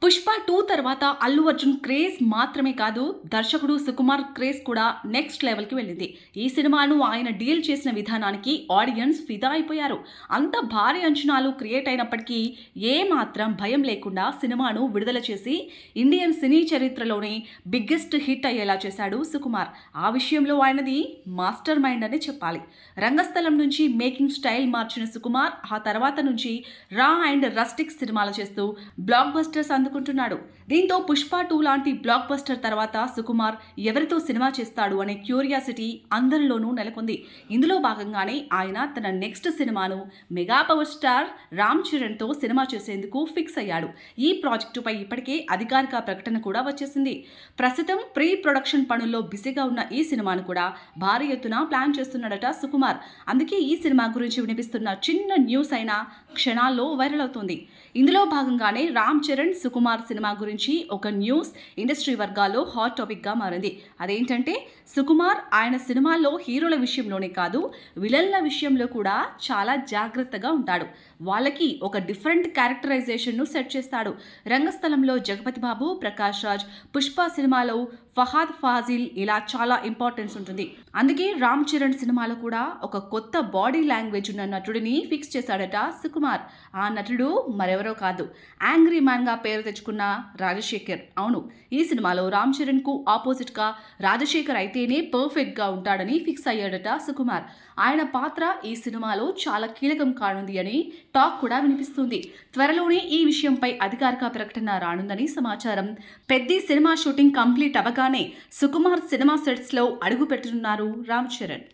పుష్ప 2 తర్వాత అల్లు అర్జున్ క్రేజ్ మాత్రమే కాదు, దర్శకుడు సుకుమార్ క్రేజ్ కూడా నెక్స్ట్ లెవెల్కి వెళ్ళింది. ఈ సినిమాను ఆయన డీల్ చేసిన విధానానికి ఆడియన్స్ ఫిదా అయిపోయారు. అంత భారీ అంచనాలు క్రియేట్ అయినప్పటికీ ఏ మాత్రం భయం లేకుండా సినిమాను విడుదల చేసి ఇండియన్ సినీ చరిత్రలోనే బిగ్గెస్ట్ హిట్ అయ్యేలా చేశాడు సుకుమార్. ఆ విషయంలో ఆయనది మాస్టర్ మైండ్ అనే చెప్పాలి. రంగస్థలం నుంచి మేకింగ్ స్టైల్ మార్చిన సుకుమార్ ఆ తర్వాత నుంచి రా అండ్ రస్టిక్ సినిమాలు చేస్తూ బ్లాక్ బస్టర్స్ అందుకుంటున్నాడు. దీంతో పుష్ప 2 లాంటి బ్లాక్ బస్టర్ తర్వాత సుకుమార్ ఎవరితో సినిమా చేస్తాడు అనే క్యూరియాసిటీ అందరిలోనూ నెలకొంది. ఇందులో భాగంగానే ఆయన తన నెక్స్ట్ సినిమాను మెగా పవర్ స్టార్ రామ్ చరణ్తో సినిమా చేసేందుకు ఫిక్స్ అయ్యాడు. ఈ ప్రాజెక్టుపై ఇప్పటికే అధికారిక ప్రకటన కూడా వచ్చేసింది. ప్రస్తుతం ప్రీ ప్రొడక్షన్ పనుల్లో బిజీగా ఉన్న ఈ సినిమాను కూడా భారీ ఎత్తున ప్లాన్ చేస్తున్నాడట సుకుమార్. అందుకే ఈ సినిమా గురించి వినిపిస్తున్న చిన్న న్యూస్ అయినా క్షణాల్లో వైరల్ అవుతుంది. ఇందులో భాగంగానే రామ్ చరణ్ సుకుమార్ సినిమా గురించి ఒక న్యూస్ ఇండస్ట్రీ వర్గాల్లో హాట్ టాపిక్గా మారింది. అదేంటంటే సుకుమార్ ఆయన సినిమాల్లో హీరోల విషయంలోనే కాదు, విలన్ల విషయంలో కూడా చాలా జాగ్రత్తగా ఉంటాడు. వాళ్ళకి ఒక డిఫరెంట్ క్యారెక్టరైజేషన్ను సెట్ చేస్తాడు. రంగస్థలంలో జగపతి బాబు, ప్రకాష్ రాజ్, పుష్ప సినిమాలో ఫహాద్ ఫాజిల్ ఇలా చాలా ఇంపార్టెన్స్ ఉంటుంది. అందుకే రామ్ చరణ్ సినిమాలో కూడా ఒక కొత్త బాడీ లాంగ్వేజ్ ఉన్న నటుడిని ఫిక్స్ చేశాడట సుకుమార్. ఆ నటుడు మరెవరో కాదు, యాంగ్రీ మ్యాన్ గా పేరు తెచ్చుకున్న రాజశేఖర్. అవును, ఈ సినిమాలో రామ్ చరణ్ కు ఆపోజిట్ గా రాజశేఖర్ అయితేనే పర్ఫెక్ట్ గా ఉంటాడని ఫిక్స్ అయ్యాడట సుకుమార్. ఆయన పాత్ర ఈ సినిమాలో చాలా కీలకం కానుంది అని టాక్ కూడా వినిపిస్తుంది. త్వరలోనే ఈ విషయంపై అధికారిక ప్రకటన రానుందని సమాచారం. పెద్ద సినిమా షూటింగ్ కంప్లీట్ అవగానే సుకుమార్ సినిమా సెట్స్ లో అడుగు పెట్టున్నారు రామ్ చరణ్.